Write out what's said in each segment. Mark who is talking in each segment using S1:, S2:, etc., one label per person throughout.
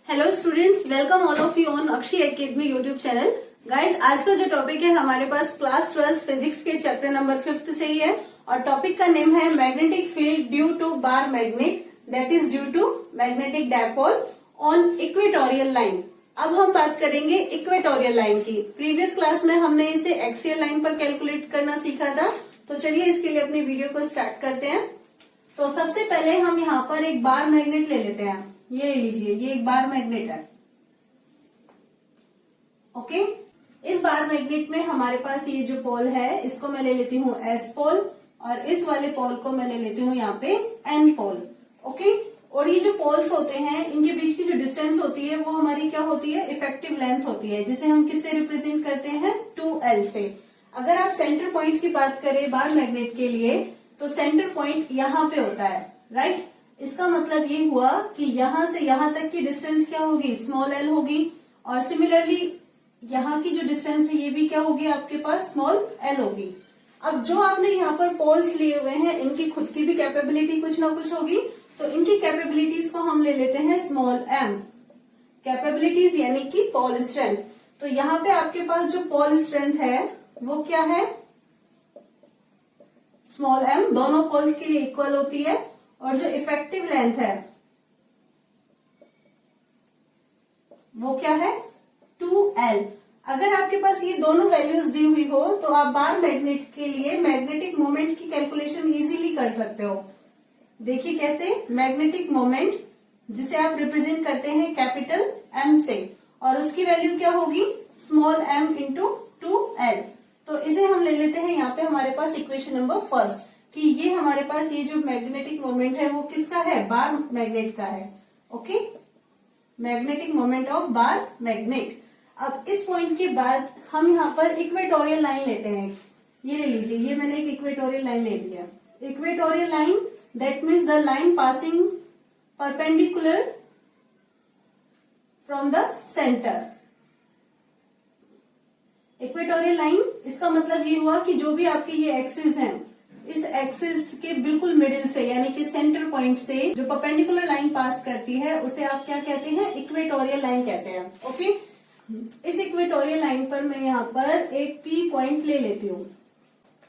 S1: Hello students, welcome all of you on Akshay academy YouTube channel. Guys, आज का जो topic है हमारे पास क्लास 12 फिजिक्स के चैप्टर नंबर 5 से ही है और टॉपिक का नेम है magnetic field due to bar magnet that is due to magnetic dipole on equatorial line. अब हम बात करेंगे इक्वेटोरियल लाइन की। प्रीवियस क्लास में हमने इसे एक्सियल लाइन पर कैलकुलेट करना सीखा था, तो चलिए इसके लिए अपनी वीडियो को स्टार्ट करते हैं। तो सबसे पहले हम यहाँ पर एक बार मैग्नेट ले लेते हैं। ये ले लीजिए, ये एक बार मैग्नेट है। ओके, इस बार मैग्नेट में हमारे पास ये जो पोल है इसको मैं ले लेती हूँ एस पोल और इस वाले पोल को मैं ले लेती हूँ यहाँ पे एन पोल। ओके, और ये जो पोल्स होते हैं इनके बीच की जो डिस्टेंस होती है वो हमारी क्या होती है, इफेक्टिव लेंथ होती है, जिसे हम किससे रिप्रेजेंट करते हैं, 2L से। अगर आप सेंटर पॉइंट की बात करें बार मैग्नेट के लिए तो सेंटर पॉइंट यहाँ पे होता है, राइट। इसका मतलब ये हुआ कि यहाँ से यहाँ तक की डिस्टेंस क्या होगी, स्मॉल एल होगी, और सिमिलरली यहाँ की जो डिस्टेंस है ये भी क्या होगी, आपके पास स्मॉल एल होगी। अब जो आपने यहाँ पर पोल्स लिए हुए हैं इनकी खुद की भी कैपेबिलिटी कुछ ना कुछ होगी, तो इनकी कैपेबिलिटीज को हम ले लेते हैं स्मॉल एम। कैपेबिलिटीज यानी कि पोल स्ट्रेंथ। तो यहाँ पे आपके पास जो पोल स्ट्रेंथ है वो क्या है, स्मॉल एम, दोनों पोल्स के लिए इक्वल होती है। और जो इफेक्टिव लेंथ है वो क्या है, 2L। अगर आपके पास ये दोनों वैल्यूज दी हुई हो तो आप बार मैग्नेट के लिए मैग्नेटिक मोमेंट की कैलकुलेशन इजीली कर सकते हो। देखिए कैसे, मैग्नेटिक मोमेंट जिसे आप रिप्रेजेंट करते हैं कैपिटल M से, और उसकी वैल्यू क्या होगी, स्मॉल m इंटू 2L। तो इसे हम ले लेते हैं यहाँ पे हमारे पास इक्वेशन नंबर फर्स्ट, कि ये हमारे पास ये जो मैग्नेटिक मोमेंट है वो किसका है, बार मैग्नेट का है। Okay, magnetic moment of bar magnet. अब इस पॉइंट के बाद हम यहाँ पर इक्वेटोरियल लाइन लेते हैं। ये ले लीजिए, ये मैंने एक इक्वेटोरियल लाइन ले लिया। Equatorial line that means the line passing perpendicular from the centre. Equatorial line, इसका मतलब ये हुआ कि जो भी आपके ये एक्सिस हैं, इस एक्सिस के बिल्कुल मिडिल से यानी कि सेंटर पॉइंट से जो परपेंडिकुलर लाइन पास करती है उसे आप क्या कहते हैं, इक्वेटोरियल लाइन कहते हैं। ओके, इस इक्वेटोरियल लाइन पर मैं यहाँ पर एक P पॉइंट ले लेती हूँ।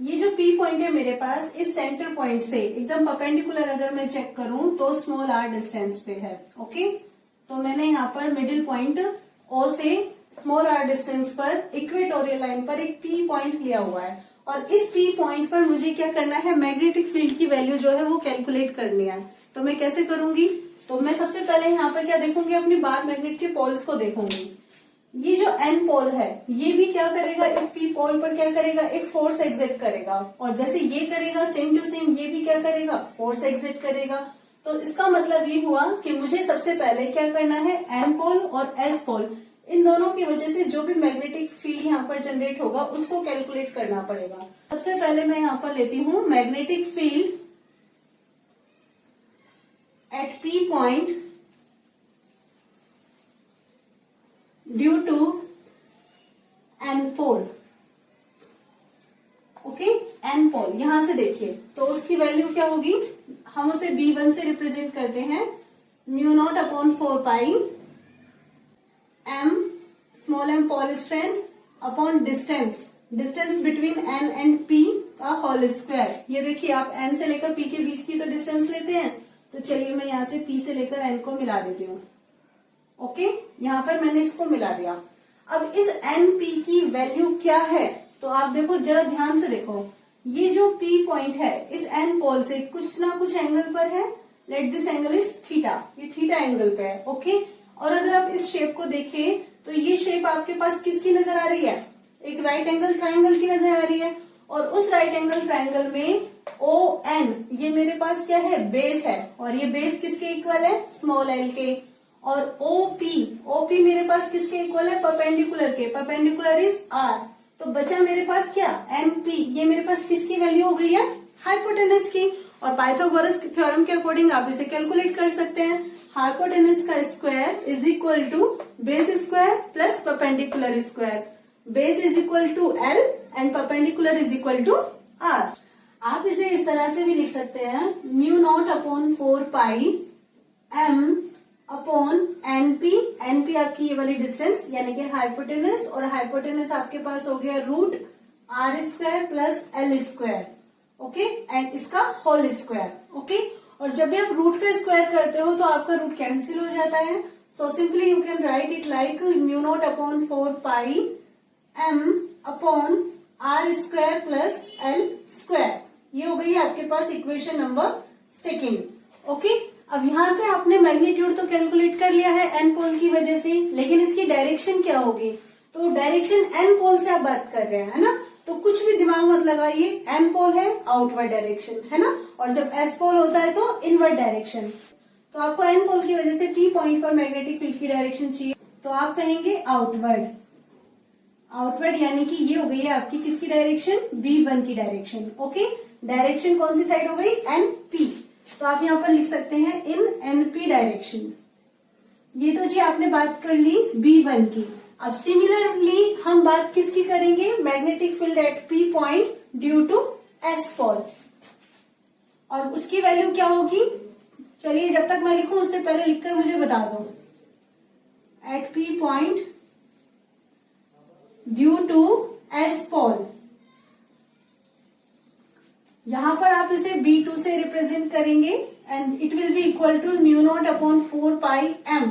S1: ये जो P पॉइंट है मेरे पास इस सेंटर पॉइंट से एकदम परपेंडिकुलर अगर मैं चेक करूं तो स्मॉल r डिस्टेंस पे है। ओके, तो मैंने यहाँ पर मिडिल पॉइंट O से स्मॉल r डिस्टेंस पर इक्वेटोरियल लाइन पर एक P पॉइंट लिया हुआ है, और इस P पॉइंट पर मुझे क्या करना है, मैग्नेटिक फील्ड की वैल्यू जो है वो कैलकुलेट करनी है। तो मैं कैसे करूंगी, तो मैं सबसे पहले यहाँ पर क्या देखूंगी, अपनी बार मैग्नेट के पोल्स को देखूंगी। ये जो N पोल है ये भी क्या करेगा, इस P पोल पर क्या करेगा, एक फोर्स एग्जिट करेगा, और जैसे ये करेगा सेम टू सेम ये भी क्या करेगा, फोर्स एग्जिट करेगा। तो इसका मतलब ये हुआ कि मुझे सबसे पहले क्या करना है, N पोल और S पोल, इन दोनों की वजह से जो भी मैग्नेटिक फील्ड यहाँ पर जनरेट होगा उसको कैलकुलेट करना पड़ेगा। सबसे पहले मैं यहाँ पर लेती हूँ magnetic field at P point due to N pole. Okay, N pole यहां से देखिए तो उसकी वैल्यू क्या होगी, हम उसे B1 से रिप्रेजेंट करते हैं, mu not upon 4 pi m small m pole strength upon distance, distance between n and p का होल स्क्वायर। ये देखिए आप n से लेकर p के बीच की तो डिस्टेंस लेते हैं, तो चलिए मैं यहाँ से p से लेकर n को मिला देती हूँ। ओके, यहाँ पर मैंने इसको मिला दिया। अब इस np की वैल्यू क्या है, तो आप देखो जरा ध्यान से देखो, ये जो p पॉइंट है इस n पोल से कुछ ना कुछ एंगल पर है, let this angle is theta, ये थीटा एंगल पे है। ओके, और अगर आप इस शेप को देखें तो ये शेप आपके पास किसकी नजर आ रही है, एक राइट एंगल ट्रायंगल की नजर आ रही है, और उस राइट एंगल ट्रायंगल में ON ये मेरे पास क्या है, बेस है, और ये बेस किसके इक्वल है, स्मॉल l के, और OP मेरे पास किसके इक्वल है, परपेंडिकुलर के, परपेंडिकुलर इज R। तो बचा मेरे पास क्या, MP, ये मेरे पास किसकी वैल्यू हो गई है, हाइपोटेनस की, और पाइथागोरस थ्योरम के अकॉर्डिंग आप इसे कैलकुलेट कर सकते हैं। हाइपोटेनस का square is equal to base square plus perpendicular square, base is equal to L and perpendicular is equal to R। आप इसे इस तरह से भी लिख सकते हैं, mu not upon 4 pi m upon NP आपकी ये वाली डिस्टेंस यानी कि हाइपोटेनस, और हाइपोटेनस आपके पास हो गया root R square plus L square, okay, and इसका होल स्क्वायर, ओके। और जब भी आप रूट का स्क्वायर करते हो तो आपका रूट कैंसिल हो जाता है, so simply you can write it like mu not upon 4 pi M upon R square plus L square. ये हो गई आपके पास इक्वेशन नंबर सेकेंड, ओके। अब यहाँ पे आपने मैग्नीट्यूड तो कैलकुलेट कर लिया है एन पोल की वजह से, लेकिन इसकी डायरेक्शन क्या होगी, तो डायरेक्शन एन पोल से आप बात कर रहे हैं, है ना, तो कुछ भी दिमाग मत लगाइए, एन पोल है आउटवर्ड डायरेक्शन, है ना, और जब एस पोल होता है तो इनवर्ड डायरेक्शन। तो आपको एन पोल की वजह से पी पॉइंट पर मैग्नेटिक फील्ड की डायरेक्शन चाहिए, तो आप कहेंगे आउटवर्ड। आउटवर्ड यानी कि ये हो गई है आपकी किसकी डायरेक्शन, V1 की डायरेक्शन, ओके। डायरेक्शन कौन सी साइड हो गई, एन पी, तो आप यहाँ पर लिख सकते हैं इन एनपी डायरेक्शन। ये तो जी आपने बात कर ली B1 की। अब सिमिलरली हम बात किसकी करेंगे, magnetic field at P point due to S pole, और उसकी वैल्यू क्या होगी, चलिए जब तक मैं लिखूं उससे पहले लिखकर मुझे बता दो। At P point due to S pole, यहां पर आप इसे B2 से रिप्रेजेंट करेंगे and it will be equal to mu not upon 4 pi M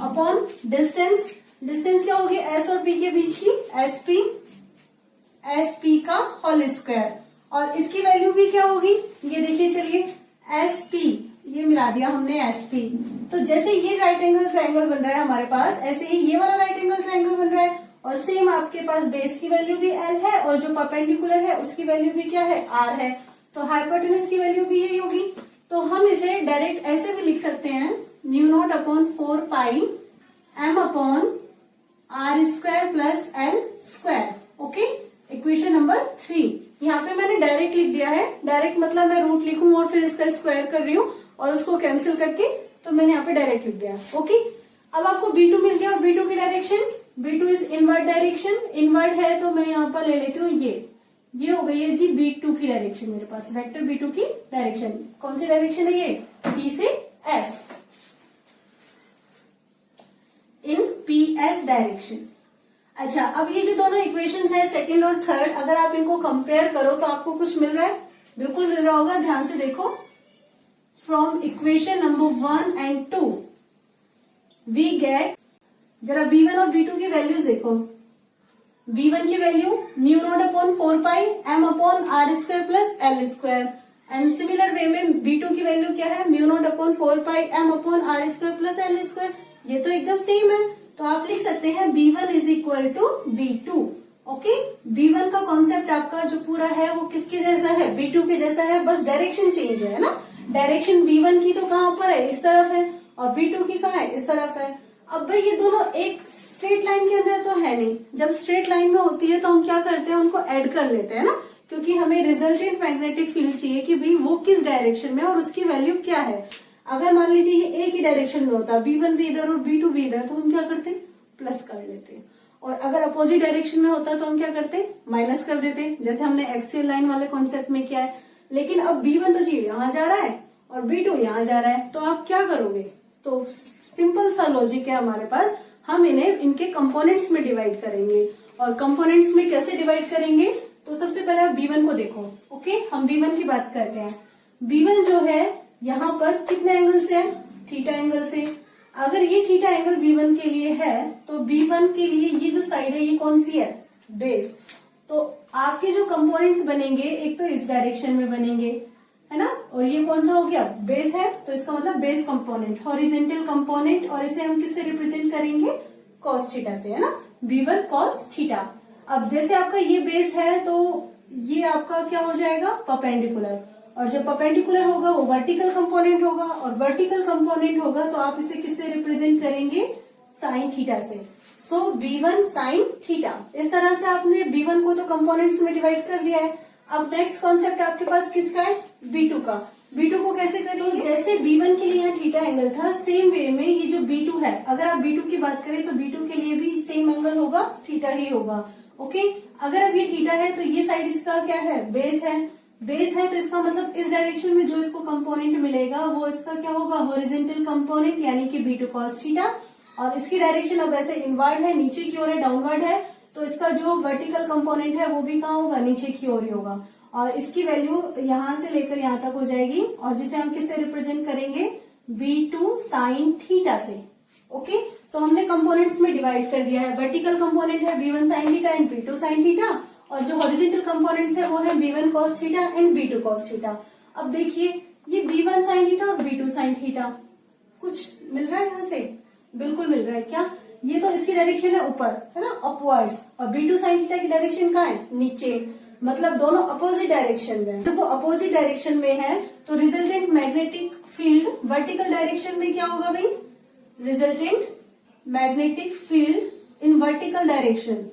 S1: upon distance. Distance क्या होगी, एस और पी के बीच की, एस पी का होल स्क्वायर, और इसकी वैल्यू भी क्या होगी, ये देखिए चलिए, एस पी, ये मिला दिया हमने एस पी। तो जैसे ये राइट एंगल ट्रायंगल बन रहा है हमारे पास, ऐसे ही ये वाला राइट एंगल ट्रायंगल बन रहा है, और सेम आपके पास बेस की वैल्यू भी एल है और जो परपेंडिकुलर है उसकी वैल्यू भी क्या है, आर है, तो हाइपोटेनस की वैल्यू भी यही होगी। तो हम इसे डायरेक्ट ऐसे भी लिख सकते हैं, mu not upon 4 pi M upon R square plus L square, okay. Equation number 3, यहाँ पे मैंने डायरेक्ट लिख दिया है, डायरेक्ट मतलब मैं रूट लिखूं और फिर इसका स्क्वायर कर रही हूँ और उसको कैंसिल करके, तो मैंने यहाँ पे डायरेक्ट लिख दिया, ओके। अब आपको B2 मिल गया, और B2 की direction, B2 is inward direction, inward है तो मैं यहाँ पर ले लेती हूँ ये हो गई है जी B2 की डायरेक्शन, मेरे पास वेक्टर B2 की डायरेक्शन। कौन सी डायरेक्शन है ये, P से S, इन PS डायरेक्शन। अच्छा, अब ये जो दोनों इक्वेशंस है सेकंड और थर्ड, अगर आप इनको कंपेयर करो तो आपको कुछ मिल रहा है, बिल्कुल मिल रहा होगा, ध्यान से देखो। From equation number 1 and 2 we get, जरा B1 और B2 की वैल्यूज देखो। B1 की value mu not upon 4 pi M upon R square plus L square, and similar way में B2 की वैल्यू क्या है, mu not upon 4 pi M upon R square plus L square. ये तो एकदम सेम है, तो आप लिख सकते हैं B1 is equal to B2, okay. B1 का कॉन्सेप्ट आपका जो पूरा है वो किसके जैसा है, B2 के जैसा है, बस डायरेक्शन चेंज है ना। डायरेक्शन B1 की तो कहाँ पर है, इस तरफ है, और B2 की कहाँ है, इस तरफ है। अब भाई ये दोनों एक स्ट्रेट लाइन के अंदर तो है नहीं, जब स्ट्रेट लाइन में होती है तो हम क्या करते हैं, उनको ऐड कर लेते हैं ना, क्योंकि हमें रिजल्टेंट मैग्नेटिक फील्ड चाहिए कि भाई वो किस डायरेक्शन में और उसकी वैल्यू क्या है। अगर मान लीजिए ये एक ही डायरेक्शन में होता, B1 भी इधर और B2 भी इधर, तो हम क्या करते, प्लस कर लेते, और अगर अपोजिट डायरेक्शन में होता तो हम क्या करते, माइनस कर देते, जैसे हमने एक्सियल लाइन वाले कॉन्सेप्ट में किया है। लेकिन अब B1 तो जी यहाँ जा रहा है और B2 यहाँ जा रहा है, तो आप क्या करोगे, तो सिंपल सा लॉजिक है हमारे पास, हम इन्हें इनके कंपोनेंट्स में डिवाइड करेंगे। और कंपोनेंट्स में कैसे डिवाइड करेंगे, तो सबसे पहले आप B1 को देखो, ओके। हम B1 की बात करते हैं। B1 जो है यहाँ पर कितने एंगल से है, थीटा एंगल से। अगर ये थीटा एंगल B1 के लिए है तो B1 के लिए ये जो साइड है ये कौन सी है, बेस। तो आपके जो कंपोनेंट्स बनेंगे एक तो इस डायरेक्शन में बनेंगे, है ना, और ये कौन सा हो गया, बेस है, तो इसका मतलब बेस कंपोनेंट, हॉरिजेंटल कंपोनेंट, और इसे हम किससे रिप्रेजेंट करेंगे, कॉस थीटा से, है ना, B1 कॉस थीटा। अब जैसे आपका ये बेस है तो ये आपका क्या हो जाएगा, परपेंडिकुलर, और जब परपेंडिकुलर होगा वो वर्टिकल कंपोनेंट होगा, और वर्टिकल कंपोनेंट होगा तो आप इसे किससे रिप्रेजेंट करेंगे, साइन थीटा से। सो B1 साइन थीटा। इस तरह से आपने B1 को तो कंपोनेंट्स में डिवाइड कर दिया है। अब नेक्स्ट कॉन्सेप्ट आपके पास किसका है, B2 का। B2 को कैसे करेंगे, तो जैसे B1 के लिए यहाँ थीटा एंगल था, सेम वे में ये जो B2 है, अगर आप B2 की बात करें तो B2 के लिए भी सेम एंगल होगा, थीटा ही होगा, ओके। अगर अब ये थीटा है तो ये साइड इसका क्या है, बेस है, बेस है, तो इसका मतलब इस डायरेक्शन में जो इसको कंपोनेंट मिलेगा वो इसका क्या होगा, हॉरिजॉन्टल कंपोनेंट, यानी कि B2 cos थीटा। और इसकी डायरेक्शन अब ऐसे इनवर्ड है, नीचे की ओर है, डाउनवर्ड है, तो इसका जो वर्टिकल कंपोनेंट है वो भी कहाँ होगा, नीचे की ओर ही होगा। और इसकी वैल्यू यहां से लेकर यहां तक हो जाएगी, और जिसे हम किससे रिप्रेजेंट करेंगे, V2 साइन थीटा से। ओके, तो हमने कंपोनेंट्स में डिवाइड कर दिया है। वर्टिकल कंपोनेंट है V1 sine theta and V2 sine theta, और जो हॉरिजॉन्टल कंपोनेंट्स है वो है V1 cos theta and V2 cos theta. अब देखिए ये V1 साइन थीटा और V2 साइन थीटा, कुछ मिल रहा है यहाँ से, बिल्कुल मिल रहा है क्या। ये तो इसकी डायरेक्शन है ऊपर, है ना, अपवर्ड्स, और V2 साइन थीटा की डायरेक्शन कहाँ है, नीचे, मतलब दोनों अपोजिट डायरेक्शन में। जब वो अपोजिट डायरेक्शन में है तो resultant magnetic field vertical direction में क्या होगा भाई, resultant magnetic field in vertical direction.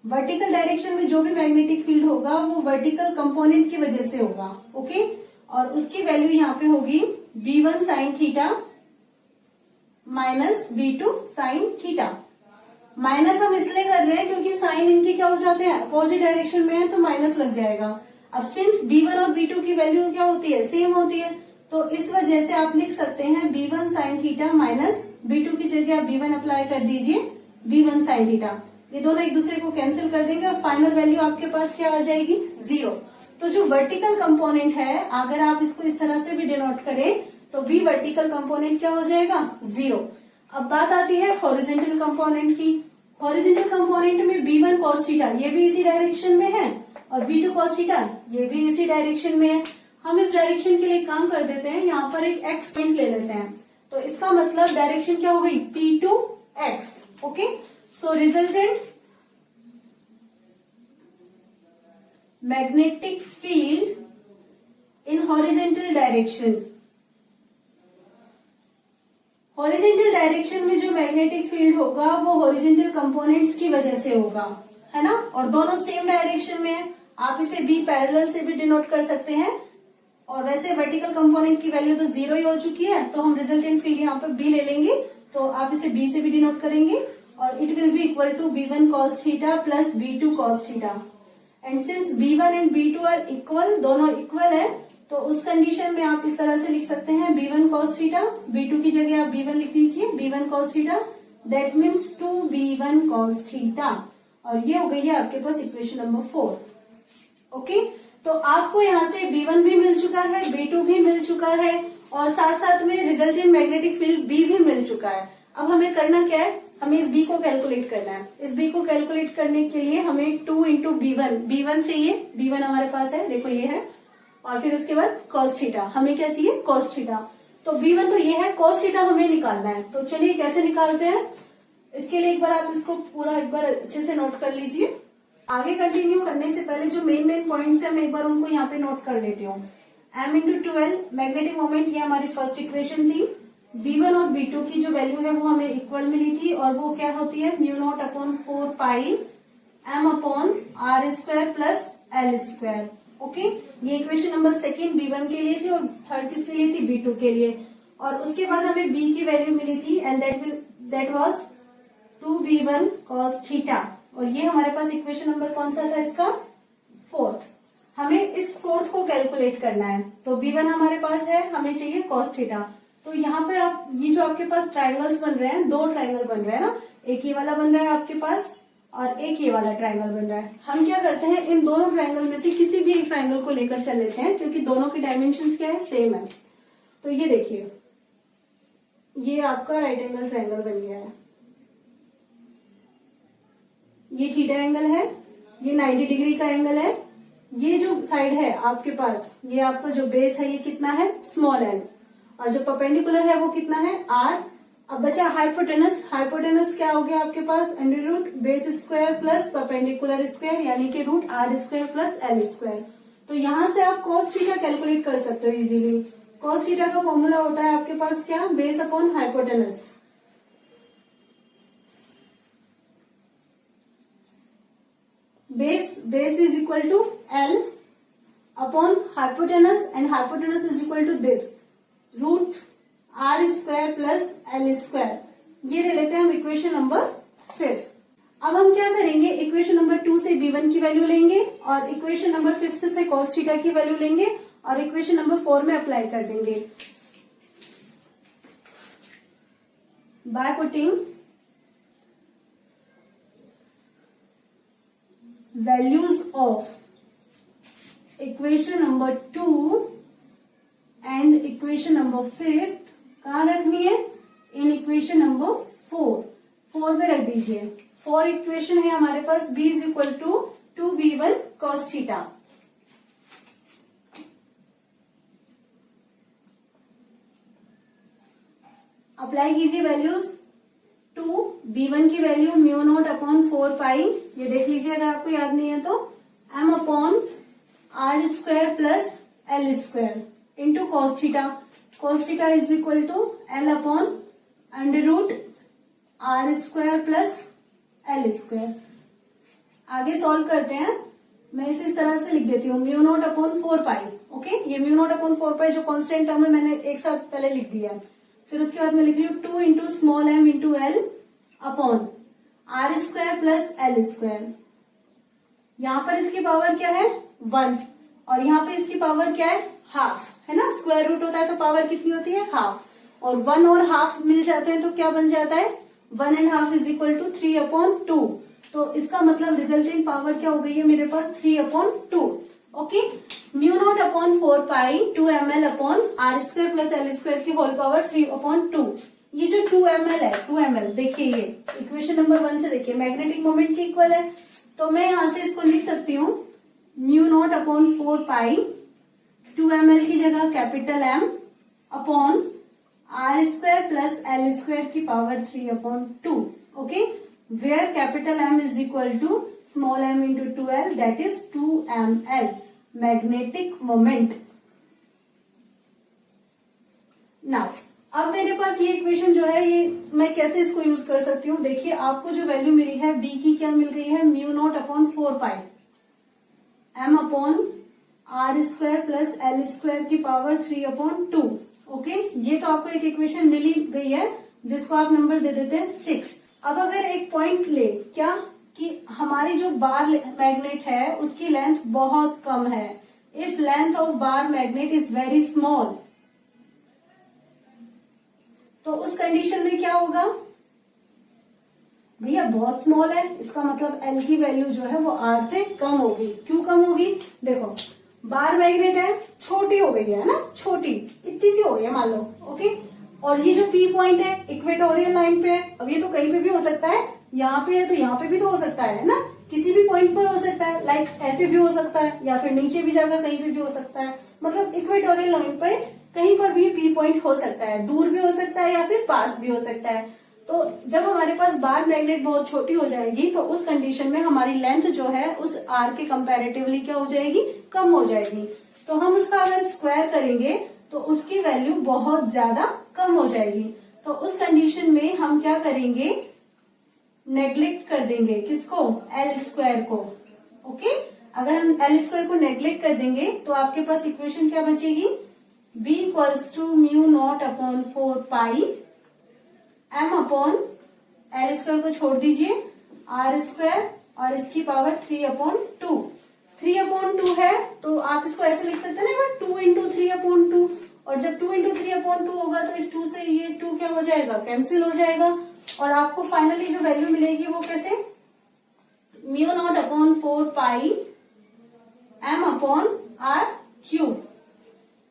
S1: Vertical direction में जो भी मैग्नेटिक फील्ड होगा वो वर्टिकल कंपोनेंट की वजह से होगा। ओके, और उसकी वैल्यू यहाँ पे होगी V1 sine theta minus V2 sine theta. Minus हम इसलिए कर रहे हैं क्योंकि साइन इनके क्या हो जाते हैं, अपोजिट डायरेक्शन में है, तो माइनस लग जाएगा। अब सिंस V1 और V2 की वैल्यू क्या होती है, सेम होती है, तो इस वजह से आप लिख सकते हैं V1 sine theta minus V2 की जगह आप V1 अप्लाई कर दीजिए, V1 साइन थीटा। ये दोनों एक दूसरे को कैंसिल कर देंगे और फाइनल वैल्यू आपके पास क्या आ जाएगी, 0। तो जो वर्टिकल कंपोनेंट है, अगर आप इसको इस तरह से भी डिनोट करें तो V वर्टिकल कंपोनेंट क्या हो जाएगा, 0। अब बात आती है हॉरिजॉन्टल कंपोनेंट की। हॉरिजॉन्टल कंपोनेंट में V1 cos थीटा ये भी इसी डायरेक्शन में है, और V2 cos थीटा ये भी इसी डायरेक्शन में है। हम इस डायरेक्शन के लिए काम कर देते हैं, यहाँ पर एक x पॉइंट ले लेते हैं, तो इसका मतलब डायरेक्शन क्या हो गई, P2x। Okay, so resultant magnetic field in horizontal direction. Horizontal direction में जो मैग्नेटिक फील्ड होगा वो हॉरिजॉन्टल कंपोनेंट्स की वजह से होगा, है ना, और दोनों सेम डायरेक्शन में है। आप इसे B पैरेलल से भी डिनोट कर सकते हैं, और वैसे वर्टिकल कंपोनेंट की वैल्यू तो 0 ही हो चुकी है, तो हम रिजल्टेंट फील्ड यहाँ पर B ले लेंगे, तो आप इसे B से भी डिनोट करेंगे, और it will be equal to V1 cos theta plus V2 cos theta. And since B1 and B2 are equal, दोनों इक्वल है, तो उस कंडीशन में आप इस तरह से लिख सकते हैं B1 cos थीटा, B2 की जगह आप B1 लिख दीजिए, B1 cos theta, that means 2B1 cos theta, और ये हो गई है आपके पास इक्वेशन नंबर 4। ओके, तो आपको यहाँ से B1 भी मिल चुका है, B2 भी मिल चुका है, और साथ साथ में रिजल्टेंट मैग्नेटिक फील्ड B भी मिल चुका है। अब हमें करना क्या है, हमें इस B को कैलकुलेट करना है। इस B को कैलकुलेट करने के लिए हमें 2 इंटू B1 चाहिए, B1 हमारे पास है, देखो ये है, और फिर उसके बाद cos थीटा, हमें क्या चाहिए, cos थीटा। तो V1 तो ये है, cos थीटा हमें निकालना है, तो चलिए कैसे निकालते हैं। इसके लिए एक बार आप इसको पूरा एक बार अच्छे से नोट कर लीजिए। आगे कंटिन्यू करने से पहले जो मेन पॉइंट्स है मैं एक बार उनको यहाँ पे नोट कर लेती हूँ। M×12 मैग्नेटिक मोमेंट, ये हमारी फर्स्ट इक्वेशन थी। V1 और V2 की जो वैल्यू है वो हमें इक्वल मिली थी, और वो क्या होती है, μ0/4 पाई m/r² प्लस l²। ओके, ये इक्वेशन नंबर सेकेंड V1 के लिए थी, और थर्ड किसके लिए थी, V2 के लिए। और उसके बाद हमें B की वैल्यू मिली थी, and that was 2V1 cos theta, और ये हमारे पास इक्वेशन नंबर कौन सा था इसका, 4th। हमें इस 4th को कैलकुलेट करना है, तो V1 हमारे पास है, हमें चाहिए cos थीटा। तो यहाँ पे आप ये जो आपके पास ट्राइंगल्स बन रहे हैं, 2 ट्राइंगल बन रहे हैं ना, एक ये वाला बन रहा है आपके पास, और एक ये वाला ट्राइंगल बन रहा है। हम क्या करते हैं, इन दोनों ट्राइंगल में से किसी भी एक ट्राइंगल को लेकर चल लेते हैं, क्योंकि दोनों के डायमेंशंस क्या है, सेम है। तो ये देखिए, ये आपका राइट एंगल ट्राइंगल बन गया है, ये थीटा एंगल है, ये 90 डिग्री का एंगल है। ये जो साइड है आपके पास, ये आपका जो बेस है ये कितना है, स्मॉल l, और जो परपेंडिकुलर है वो कितना है, r। अब बचा हाइपोटेनस। हाइपोटेनस क्या हो गया आपके पास, √ base square plus perpendicular square, यानी कि √r² प्लस l²। तो यहाँ से आप cos थीटा कैलकुलेट कर सकते हो इजीली। cos थीटा का फॉर्मूला होता है आपके पास क्या, base upon hypotenuse. Base is equal to l upon hypotenuse, and hypotenuse is equal to this √r² plus l²। ये ले लेते हैं हम इक्वेशन नंबर 5। अब हम क्या करेंगे, इक्वेशन नंबर 2 से V1 की वैल्यू लेंगे, और इक्वेशन नंबर 5 से cos थीटा की वैल्यू लेंगे, और इक्वेशन नंबर 4 में अप्लाई कर देंगे। by putting values of equation number 2 and equation number 5 कहाँ रखनी है? इन इक्वेशन नंबर 4 पे रख दीजिए। 4 इक्वेशन है हमारे पास, b is equal to 2b1 cos theta. Apply कीजिए वैल्यूज। 2b1 की value mu not upon 4 pi, ये देख लीजिए अगर आपको याद नहीं है तो, m upon R square plus L square into cos theta. Cos theta is equal to L upon under root R square plus L square. आगे सॉल्व करते हैं। मैं इसे इस तरह से लिख देती हूँ, mu not upon 4 pi. Okay, ये म्यू नॉट अपॉन 4 पाई जो कांस्टेंट टर्म है मैंने एक साथ पहले लिख दिया। फिर उसके बाद मैं लिख रही हूँ 2 into small M into L upon R square plus L square. यहाँ पर इसकी पावर क्या है? 1, और यहाँ पे इसकी पावर क्या है? हाफ, है ना। स्क्वायर रूट होता है तो पावर कितनी होती है? हाफ। और 1 और हाफ मिल जाते हैं तो क्या बन जाता है? 1 and half is equal to 3/2। तो इसका मतलब रिजल्टेंट पावर क्या हो गई है मेरे पास? 3/2। Okay, mu not upon 4 pi 2 ml upon R square plus L square की होल पावर 3/2। ये जो 2 ml है, 2 ml देखिए, ये इक्वेशन नंबर 1 से देखिए मैग्नेटिक मोमेंट के इक्वल है। तो मैं यहां से इसको लिख सकती हूँ mu not upon 4 pi 2 ml की जगह capital M upon R square plus L square की power 3/2। Okay, where capital M is equal to small m into 2l that is 2 ml magnetic moment. Now अब मेरे पास ये equation जो है, ये मैं कैसे इसको यूज कर सकती हूँ? देखिए, आपको जो वैल्यू मिली है b की क्या मिल गई है? Mu not upon 4 pi m upon R square plus L square की पावर 3/2। ओके, ये तो आपको एक इक्वेशन मिली गई है जिसको आप नंबर दे देते हैं 6। अब अगर एक पॉइंट ले क्या कि हमारी जो बार मैग्नेट है उसकी लेंथ बहुत कम है। If length of bar magnet is very small, तो उस कंडीशन में क्या होगा? भैया बहुत स्मॉल है, इसका मतलब एल की वैल्यू जो है वो आर से कम होगी। क्यों कम होगी? देखो, बार मैग्नेट है, छोटी हो गई है ना, छोटी इतनी सी हो गई है मान लो। ओके, और ये जो पी पॉइंट है इक्वेटोरियल लाइन पे है। अब ये तो कहीं पे भी हो सकता है, यहाँ पे है तो यहाँ पे भी तो हो सकता है ना, किसी भी पॉइंट पर हो सकता है। लाइक ऐसे भी हो सकता है, या फिर नीचे भी जाकर कहीं पे भी हो सकता है। मतलब इक्वेटोरियल लाइन पर कहीं पर भी पी पॉइंट हो सकता है, दूर भी हो सकता है या फिर पास भी हो सकता है। तो जब हमारे पास बार मैग्नेट बहुत छोटी हो जाएगी तो उस कंडीशन में हमारी लेंथ जो है उस आर के कंपैरेटिवली क्या हो जाएगी? कम हो जाएगी। तो हम उसका अगर स्क्वायर करेंगे तो उसकी वैल्यू बहुत ज्यादा कम हो जाएगी। तो उस कंडीशन में हम क्या करेंगे? नेग्लेक्ट कर देंगे किसको? एल स्क्वायर को। ओके, अगर हम एल स्क्वायर को नेग्लेक्ट कर देंगे तो आपके पास इक्वेशन क्या बचेगी? b equals to mu not upon 4 pi m upon L square को छोड़ दीजिए, आर स्क्वायर और इसकी पावर 3/2। 3/2 है तो आप इसको ऐसे लिख सकते हैं ना, 2 इंटू 3/2। और जब 2 इंटू 3/2 होगा तो इस 2 से ये 2 क्या हो जाएगा? कैंसिल हो जाएगा। और आपको फाइनली जो वैल्यू मिलेगी वो कैसे? Mu not upon 4 pi m upon R cube.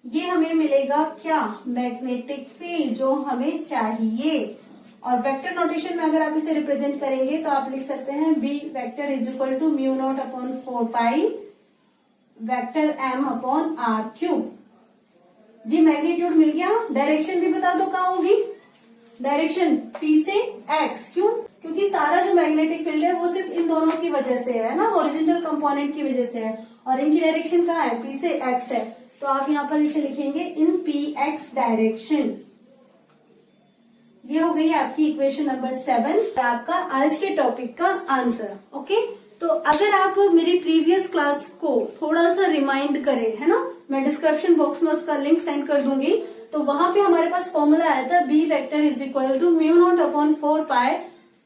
S1: ये हमें मिलेगा क्या? मैग्नेटिक फील्ड जो हमें चाहिए। और वेक्टर नोटेशन में अगर आप इसे रिप्रेजेंट करेंगे तो आप लिख सकते हैं B vector is equal to mu not upon 4 pi vector M upon R cube. जी मैग्नीट्यूड मिल गया। डायरेक्शन भी बता दो कहाँ होगी? डायरेक्शन पी से एक्स। क्यों? क्योंकि सारा जो मैग्नेटिक फील्ड है वो सिर्फ इन दोनों की वजह से है ना, ओरिजिनल कंपोनेंट की वजह से है। और इनकी डायरेक्शन कहाँ है? पी से एक्स है। तो आप यहाँ पर इसे लिखेंगे इन पी एक्स डायरेक्शन। ये हो गई आपकी इक्वेशन नंबर 7, आपका आज के टॉपिक का आंसर। ओके, तो अगर आप मेरी प्रीवियस क्लास को थोड़ा सा रिमाइंड करें, है ना, मैं डिस्क्रिप्शन बॉक्स में उसका लिंक सेंड कर दूंगी। तो वहां पे हमारे पास फॉर्मूला आया था B vector is equal to mu not upon 4 pi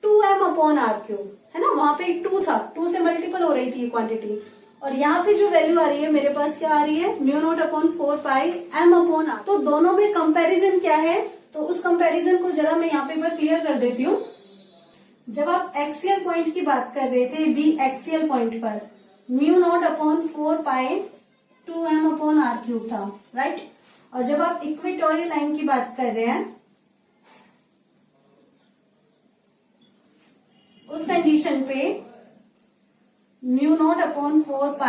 S1: 2m upon R cube, है ना। वहां पे एक 2 था, 2 से मल्टीपल हो रही थी ये क्वांटिटी। और यहाँ पे जो वैल्यू आ रही है मेरे पास क्या आ रही है? Mu not upon 4 pi m upon R. तो दोनों में कंपैरिजन क्या है? तो उस कंपैरिजन को जरा मैं यहाँ पे एक बार क्लियर कर देती हूँ। जब आप एक्सियल पॉइंट की बात कर रहे थे, बी एक्सियल पॉइंट पर μ0/4π 2m/r³ था, राइट। और जब आप इक्वेटोरियल लाइन की बात कर रहे हैं, उस कंडीशन पे μ0/4π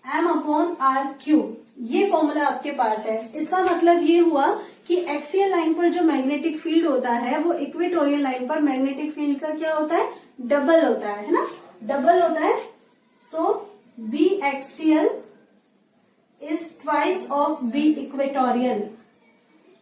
S1: m/r³, ये फॉर्मूला आपके पास है। इसका मतलब ये हुआ कि एक्सियल लाइन पर जो मैग्नेटिक फील्ड होता है वो इक्वेटोरियल लाइन पर मैग्नेटिक फील्ड का क्या होता है, डबल होता है ना, डबल होता है। So B axial is twice of B equatorial.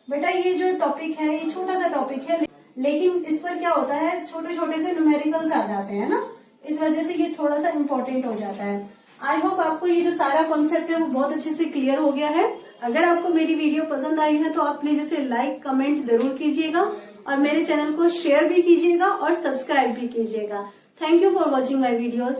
S1: बेटा ये जो टॉपिक है ये छोटा सा टॉपिक है, लेकिन इस पर क्या होता है, छोटे छोटे से न्यूमेरिकल्स आ जाते हैं ना, इस वजह से ये थोड़ा सा इम्पोर्टेंट हो जाता है। आई होप आपको ये जो सारा कॉन्सेप्ट है वो बहुत अच्छे से क्लियर हो गया है। अगर आपको मेरी वीडियो पसंद आई है तो आप प्लीज इसे लाइक कमेंट जरूर कीजिएगा और मेरे चैनल को शेयर भी कीजिएगा और सब्सक्राइब भी कीजिएगा। Thank you for watching my videos.